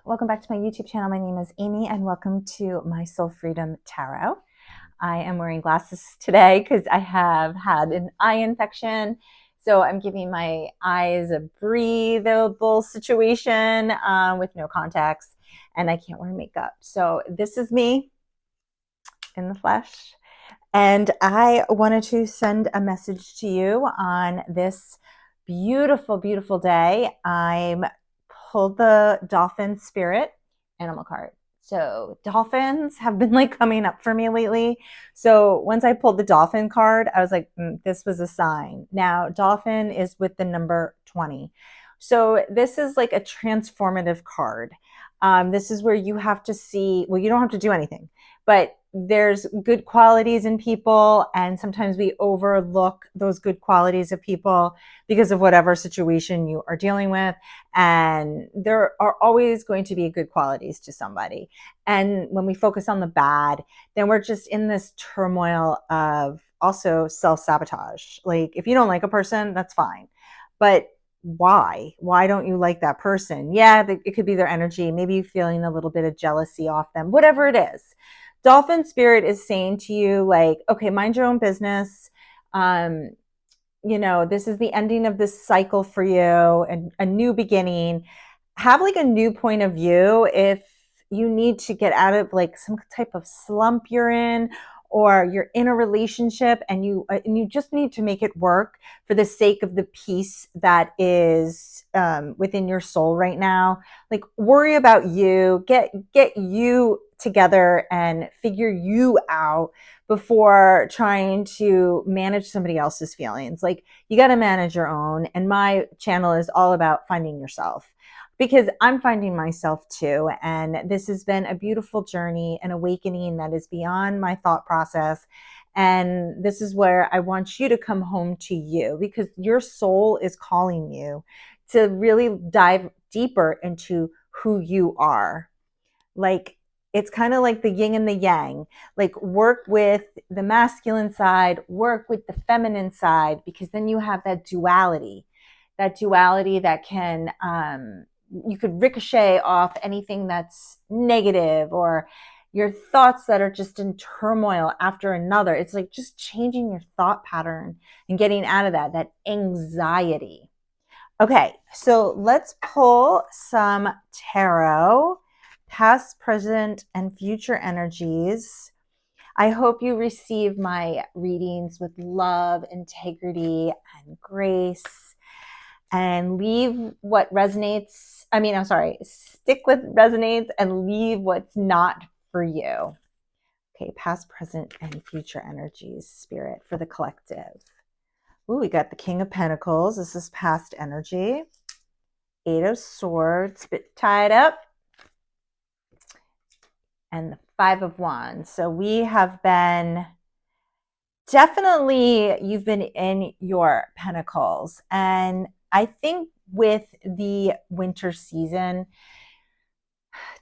welcome back to my YouTube channel. My name is Amy and welcome to my Soul Freedom Tarot. I am wearing glasses today because I have had an eye infection. So I'm giving my eyes a breathable situation with no contacts, and I can't wear makeup. So this is me in the flesh. And I wanted to send a message to you on this beautiful, beautiful day. I'm pulled the dolphin spirit animal card. So dolphins have been like coming up for me lately. So once I pulled the dolphin card, I was like, this was a sign. Now dolphin is with the number 20. So this is like a transformative card. This is where you have to see, well, you don't have to do anything, but there's good qualities in people, and sometimes we overlook those good qualities of people because of whatever situation you are dealing with. And there are always going to be good qualities to somebody. And when we focus on the bad, then we're just in this turmoil of also self-sabotage. Like if you don't like a person, that's fine. But why don't you like that person? Yeah, it could be their energy. Maybe you're feeling a little bit of jealousy off them, whatever it is. Dolphin spirit is saying to you, like, okay, mind your own business. This is the ending of this cycle for you and a new beginning. Have like a new point of view. If you need to get out of like some type of slump you're in, or you're in a relationship and you just need to make it work for the sake of the peace that is within your soul right now. Like worry about you, get you together and figure you out before trying to manage somebody else's feelings. Like you got to manage your own. And my channel is all about finding yourself, because I'm finding myself too. And this has been a beautiful journey, an awakening that is beyond my thought process. And this is where I want you to come home to you, because your soul is calling you to really dive deeper into who you are. Like, it's kind of like the yin and the yang. Like work with the masculine side, work with the feminine side, because then you have that duality that can, you could ricochet off anything that's negative, or your thoughts that are just in turmoil after another. It's like just changing your thought pattern and getting out of that anxiety. Okay, so let's pull some tarot, past, present, and future energies. I hope you receive my readings with love, integrity, and grace, and leave what resonates. Stick with resonates and leave what's not for you. Okay, past, present, and future energies, spirit, for the collective. Ooh, we got the King of Pentacles. This is past energy. Eight of Swords, bit tied up. And the Five of Wands. So we have been, definitely, you've been in your pentacles. And I think with the winter season,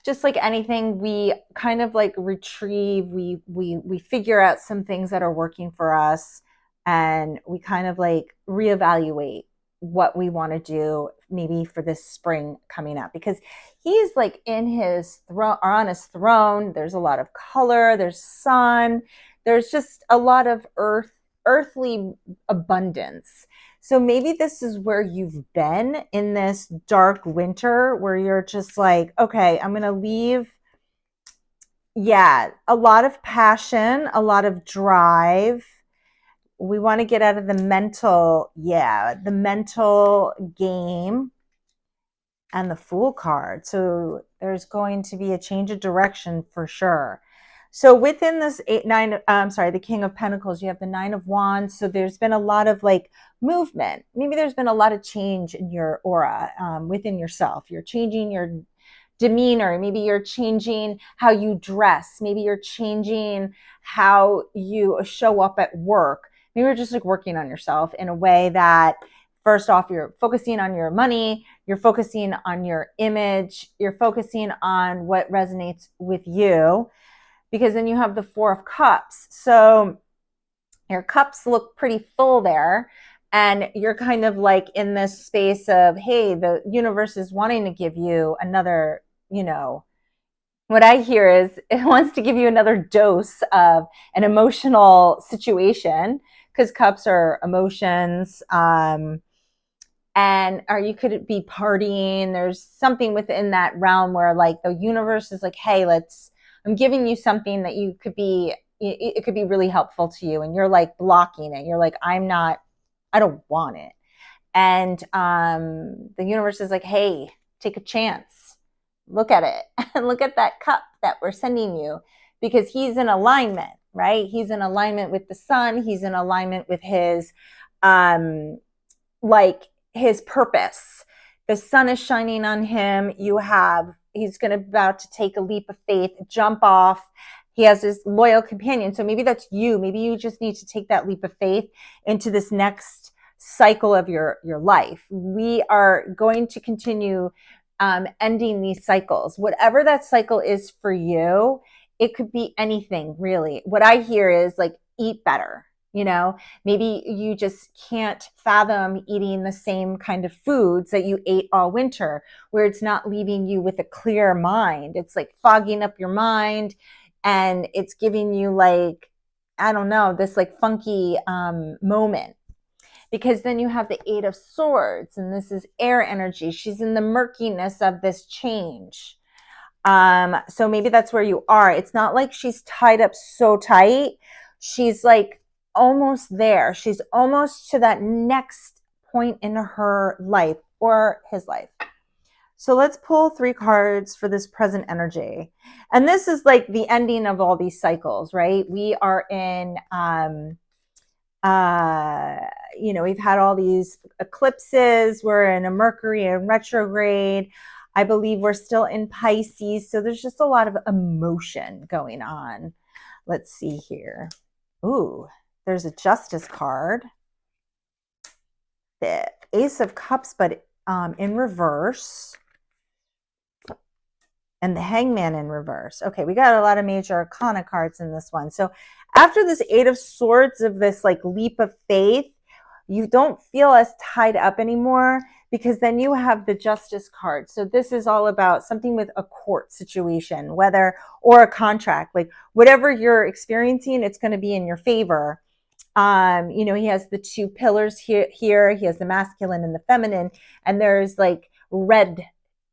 just like anything, we kind of like retrieve, we figure out some things that are working for us, and we kind of like reevaluate what we want to do maybe for this spring coming up, because he's like in his throne, or on his throne. There's a lot of color, there's sun, there's just a lot of earthly abundance. So maybe this is where you've been in this dark winter, where you're just like, okay, I'm going to leave. Yeah, a lot of passion, a lot of drive. We want to get out of the mental game, and the Fool card. So there's going to be a change of direction for sure. So within this the King of Pentacles, you have the Nine of Wands. So there's been a lot of like movement. Maybe there's been a lot of change in your aura within yourself. You're changing your demeanor. Maybe you're changing how you dress. Maybe you're changing how you show up at work. Maybe you're just like working on yourself in a way that, first off, you're focusing on your money, you're focusing on your image, you're focusing on what resonates with you, because then you have the Four of Cups. So your cups look pretty full there, and you're kind of like in this space of, hey, the universe is wanting to give you another what I hear is it wants to give you another dose of an emotional situation, because cups are emotions. Or you could be partying. There's something within that realm where like the universe is like, hey, I'm giving you something that it could be really helpful to you. And you're like blocking it. You're like, I don't want it. And the universe is like, hey, take a chance. Look at it and look at that cup that we're sending you, because he's in alignment, right? He's in alignment with the sun. He's in alignment with um, his purpose. The sun is shining on him. He's about to take a leap of faith, jump off. He has this loyal companion. So maybe that's you. Maybe you just need to take that leap of faith into this next cycle of your life. We are going to continue ending these cycles. Whatever that cycle is for you, it could be anything really. What I hear is like, eat better. Maybe you just can't fathom eating the same kind of foods that you ate all winter, where it's not leaving you with a clear mind. It's like fogging up your mind, and it's giving you like, I don't know, this like funky moment. Because then you have the Eight of Swords, and this is air energy. She's in the murkiness of this change. So maybe that's where you are. It's not like she's tied up so tight. She's like almost there. She's almost to that next point in her life or his life. So let's pull 3 cards for this present energy. And this is like the ending of all these cycles, right? We are in, we've had all these eclipses. We're in a Mercury in retrograde. I believe we're still in Pisces. So there's just a lot of emotion going on. Let's see here. Ooh, there's a Justice card. The Ace of Cups, but in reverse. And the Hangman in reverse. Okay, we got a lot of major arcana cards in this one. So after this Eight of Swords, of this like leap of faith, you don't feel as tied up anymore, because then you have the Justice card. So this is all about something with a court situation, or a contract, like whatever you're experiencing, it's going to be in your favor. He has the 2 pillars here. He has the masculine and the feminine, and there's like red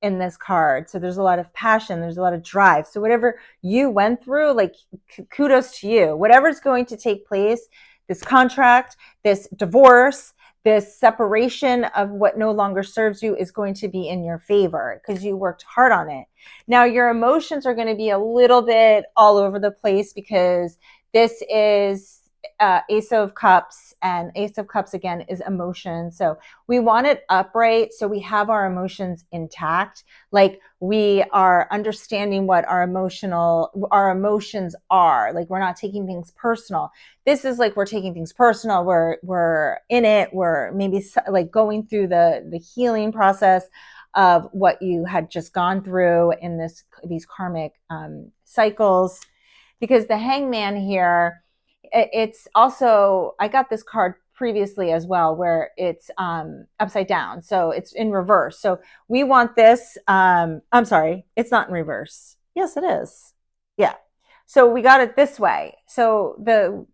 in this card. So there's a lot of passion. There's a lot of drive. So whatever you went through, like kudos to you. Whatever's going to take place, this contract, this divorce, this separation of what no longer serves you, is going to be in your favor because you worked hard on it. Now your emotions are going to be a little bit all over the place, because this is Ace of Cups, and Ace of Cups again is emotion. So we want it upright, so we have our emotions intact. Like we are understanding what our emotions are. Like we're not taking things personal. This is like we're taking things personal. We're in it. We're maybe like going through the healing process of what you had just gone through in these karmic cycles. Because the Hangman here, it's also, I got this card previously as well, where it's upside down. So it's in reverse. So we want this, I'm sorry, it's not in reverse. Yes, it is. Yeah. So we got it this way. So the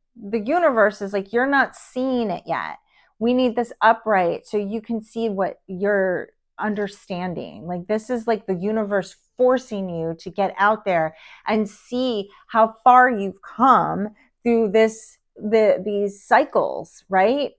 universe is like, you're not seeing it yet. We need this upright so you can see what you're understanding. Like this is like the universe forcing you to get out there and see how far you've come through these cycles, right?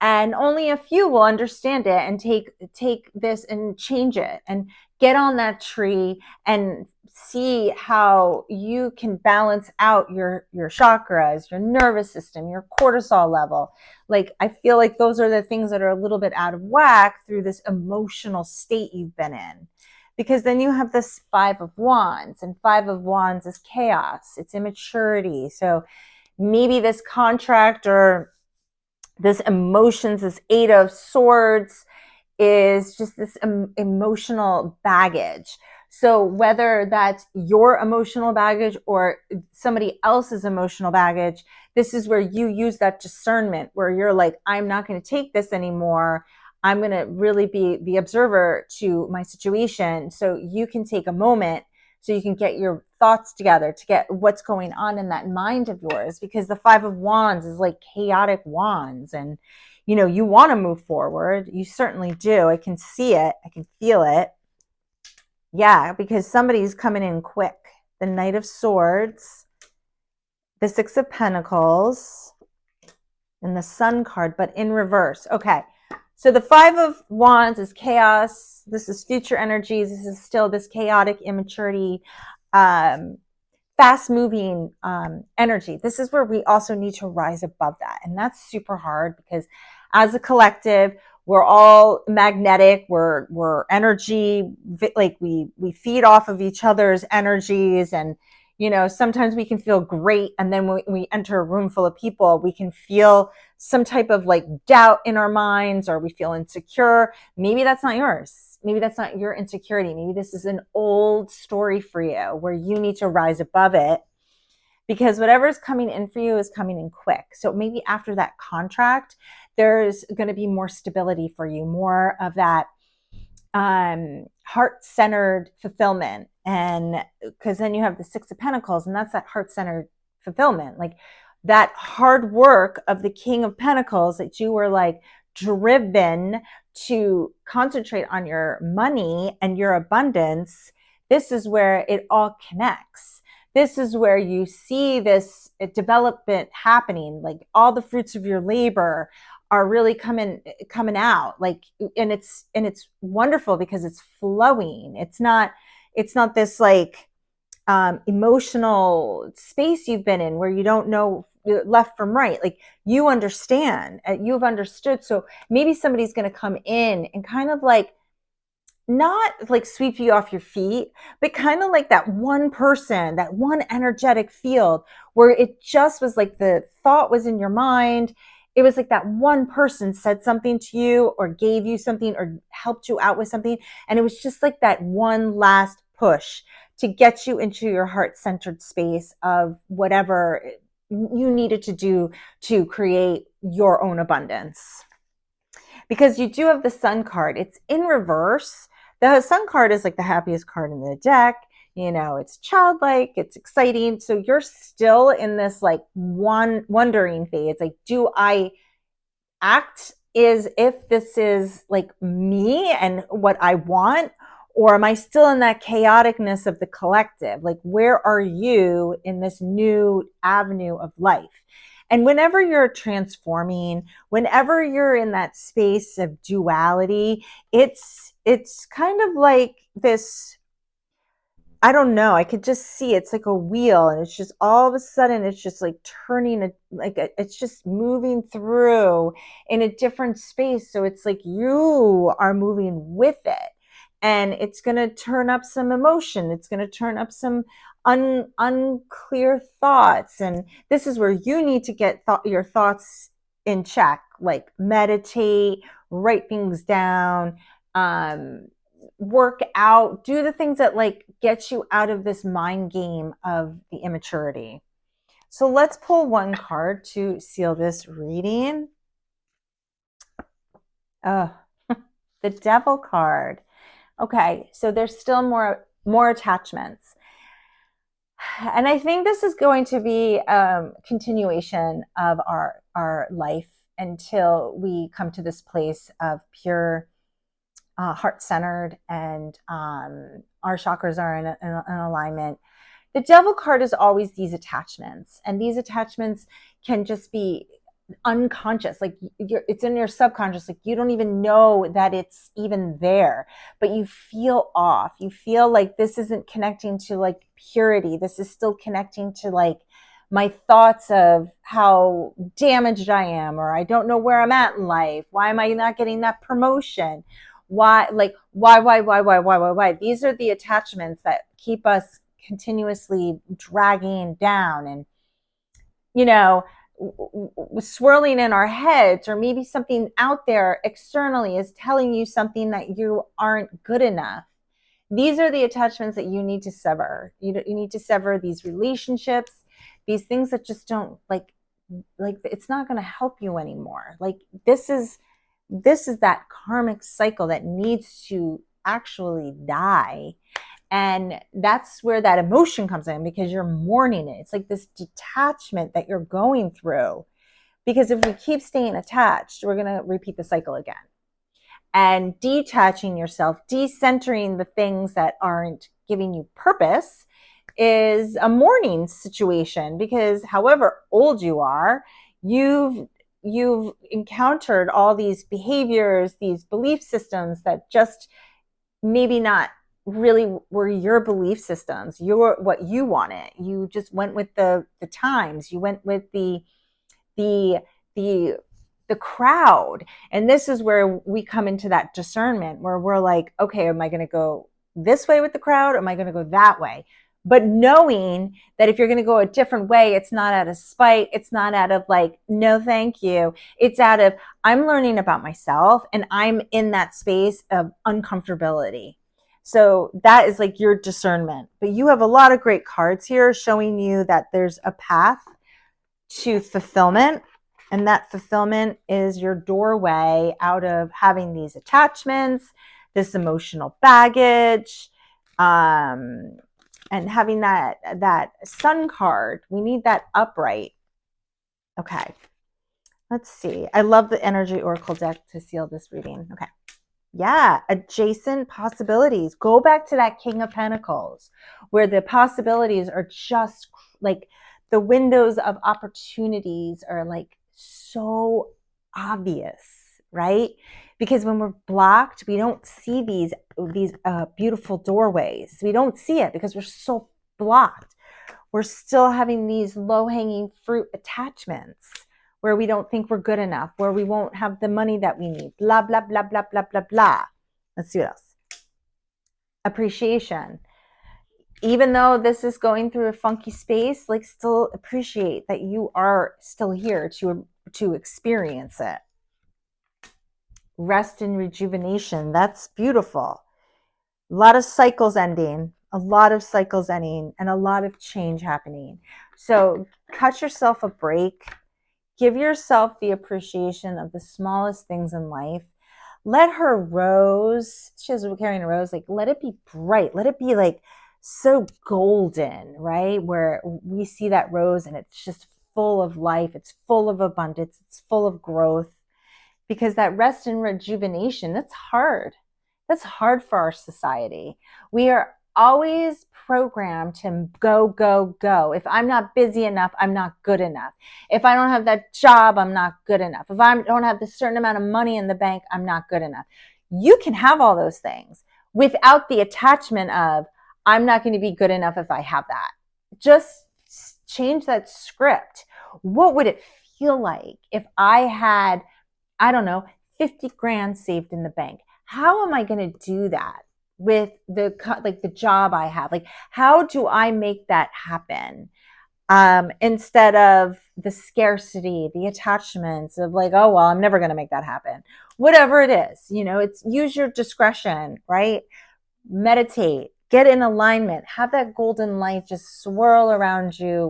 And only a few will understand it and take this and change it and get on that tree and see how you can balance out your chakras, your nervous system, your cortisol level. Like I feel like those are the things that are a little bit out of whack through this emotional state you've been in. Because then you have this 5 of Wands, and 5 of Wands is chaos. It's immaturity. So maybe this contract or this emotions, this 8 of Swords, is just this emotional baggage. So whether that's your emotional baggage or somebody else's emotional baggage, this is where you use that discernment, where you're like, I'm not going to take this anymore. I'm going to really be the observer to my situation. So you can take a moment so you can get your thoughts together to get what's going on in that mind of yours, because the Five of Wands is like chaotic wands, and you want to move forward. You certainly do. I can see it. I can feel it. Yeah, because somebody's coming in quick. The Knight of Swords, the Six of Pentacles, and the Sun card, but in reverse. Okay. So the Five of Wands is chaos. This is future energies. This is still this chaotic immaturity, fast moving energy. This is where we also need to rise above that. And that's super hard because as a collective, we're all magnetic. We're energy, like we feed off of each other's energies. And, sometimes we can feel great. And then when we enter a room full of people, we can feel some type of like doubt in our minds, or we feel insecure. Maybe that's not yours. Maybe that's not your insecurity. Maybe this is an old story for you where you need to rise above it, because whatever is coming in for you is coming in quick. So maybe after that contract, there's going to be more stability for you, more of that heart-centered fulfillment. And because then you have the Six of Pentacles, and that's that heart-centered fulfillment, like that hard work of the King of Pentacles, that you were like driven to concentrate on your money and your abundance. This is where it all connects. This is where you see this development happening, like all the fruits of your labor are really coming out, like, and it's wonderful because it's flowing. It's not this like emotional space you've been in where you don't know left from right. Like, you understand, you've understood. So maybe somebody's going to come in and kind of like not like sweep you off your feet, but kind of like that one person, that one energetic field where it just was like the thought was in your mind. It was like that one person said something to you or gave you something or helped you out with something. And it was just like that one last push to get you into your heart-centered space of whatever you needed to do to create your own abundance. Because you do have the Sun card. It's in reverse. The Sun card is like the happiest card in the deck. It's childlike, it's exciting. So you're still in this like wondering phase. Like, do I act as if this is like me and what I want? Or am I still in that chaoticness of the collective? Like, where are you in this new avenue of life? And whenever you're transforming, whenever you're in that space of duality, it's kind of like this, I don't know, I could just see it's like a wheel, and it's just all of a sudden it's just like turning it's just moving through in a different space. So it's like you are moving with it, and it's going to turn up some emotion. It's going to turn up some unclear thoughts. And this is where you need to get your thoughts in check, like meditate, write things down, work out, do the things that like get you out of this mind game of the immaturity. So let's pull one card to seal this reading. Oh, the Devil card. Okay, so there's still more attachments. And I think this is going to be a continuation of our life until we come to this place of pure heart-centered, and our chakras are in alignment. The Devil card is always these attachments, and these attachments can just be unconscious, like it's in your subconscious, like you don't even know that it's even there, but you feel off. You feel like this isn't connecting to like purity. This is still connecting to like my thoughts of how damaged I am, or I don't know where I'm at in life. Why am I not getting that promotion? Why? These are the attachments that keep us continuously dragging down and, swirling in our heads. Or maybe something out there externally is telling you something that you aren't good enough. These are the attachments that you need to sever. You need to sever these relationships, these things that just don't like it's not going to help you anymore. Like, this is this is that karmic cycle that needs to actually die. And that's where that emotion comes in, because you're mourning it. It's like this detachment that you're going through. Because if we keep staying attached, we're going to repeat the cycle again. And detaching yourself, decentering the things that aren't giving you purpose, is a mourning situation, because however old you are, you've encountered all these behaviors, these belief systems that just maybe not really were your belief systems, your what you wanted. You just went with the times, you went with the the the crowd. And this is where we come into that discernment, where we're like, okay, am I going to go this way with the crowd, or am I going to go that way? But knowing that if you're going to go a different way, it's not out of spite, it's not out of like, no thank you, it's out of, I'm learning about myself and I'm in that space of uncomfortability. So that is like your discernment. But you have a lot of great cards here showing you that there's a path to fulfillment, and that fulfillment is your doorway out of having these attachments, this emotional baggage, and having that sun card. We need that upright. Okay, let's see. I love the energy oracle deck to seal this reading. Okay. Yeah, adjacent possibilities. Go back to that King of Pentacles, where the possibilities are just like the windows of opportunities are like so obvious, right? Because when we're blocked, we don't see these beautiful doorways. We don't see it because we're so blocked. We're still having these low-hanging fruit attachments where we don't think we're good enough, where we won't have the money that we need, blah, blah, blah, blah, blah, blah, blah. Let's see what else. Appreciation. Even though this is going through a funky space, like still appreciate that you are still here to experience it. Rest and rejuvenation. That's beautiful. A lot of cycles ending, and a lot of change happening. So cut yourself a break. Give yourself the appreciation of the smallest things in life. Let her rose, she's carrying a rose, like let it be bright. Let it be like so golden, right? Where we see that rose and it's just full of life. It's full of abundance. It's full of growth. Because that rest and rejuvenation, that's hard. That's hard for our society. We are always programmed to go, go, go. If I'm not busy enough, I'm not good enough. If I don't have that job, I'm not good enough. If I don't have the certain amount of money in the bank, I'm not good enough. You can have all those things without the attachment of, I'm not going to be good enough if I have that. Just change that script. What would it feel like if I had, I don't know, 50 grand saved in the bank? How am I going to do that with the job I have? Like, how do I make that happen? Instead of the scarcity, the attachments of like, oh, well, I'm never going to make that happen. Whatever it is, it's use your discretion, right? Meditate, get in alignment, have that golden light just swirl around you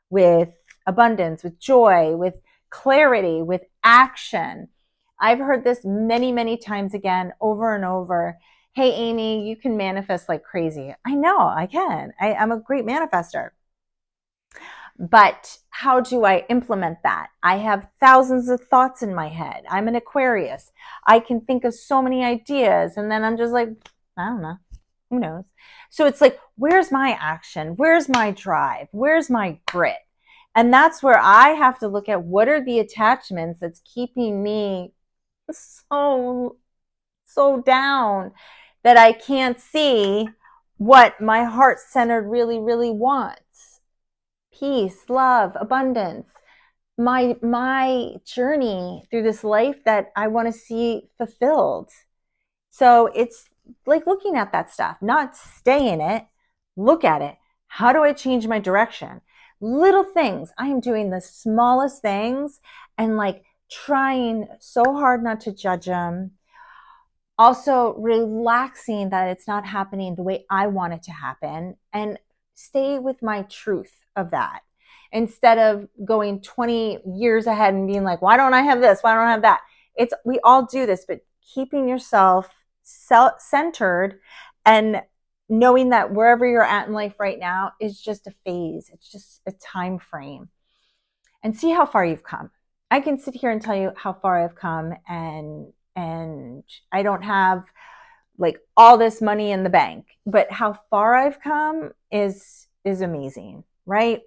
with abundance, with joy, with clarity, with action. I've heard this many, many times again, over and over. Hey, Amy, you can manifest like crazy. I know I can. I'm a great manifester. But how do I implement that? I have thousands of thoughts in my head. I'm an Aquarius. I can think of so many ideas. And then I'm just like, I don't know. Who knows? So it's like, where's my action? Where's my drive? Where's my grit? And that's where I have to look at what are the attachments that's keeping me so down that I can't see what my heart centered really, really wants. Peace, love, abundance. My journey through this life that I want to see fulfilled. So it's like looking at that stuff, not stay in it, look at it. How do I change my direction? Little things. I am doing the smallest things and like trying so hard not to judge them. Also relaxing that it's not happening the way I want it to happen, and stay with my truth of that instead of going 20 years ahead and being like, why don't I have this? Why don't I have that? we all do this, but keeping yourself centered and knowing that wherever you're at in life right now is just a phase. It's just a time frame, and see how far you've come. I can sit here and tell you how far I've come, and I don't have like all this money in the bank, but how far I've come is amazing, right?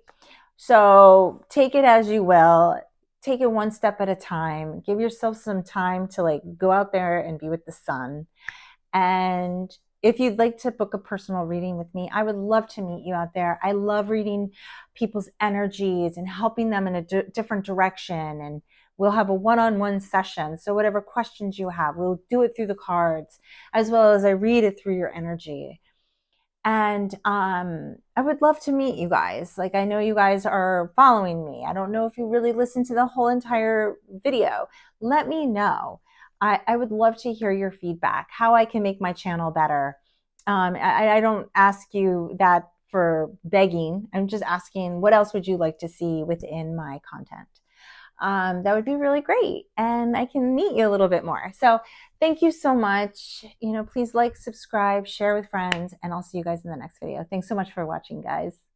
So take it as you will. Take it one step at a time. Give yourself some time to like go out there and be with the sun. And if you'd like to book a personal reading with me, I would love to meet you out there. I love reading people's energies and helping them in a different direction. And we'll have a one-on-one session. So whatever questions you have, we'll do it through the cards, as well as I read it through your energy. And I would love to meet you guys. Like, I know you guys are following me. I don't know if you really listened to the whole entire video. Let me know. I would love to hear your feedback, how I can make my channel better. I don't ask you that for begging. I'm just asking, what else would you like to see within my content? That would be really great. And I can meet you a little bit more. So thank you so much. Please like, subscribe, share with friends, and I'll see you guys in the next video. Thanks so much for watching, guys.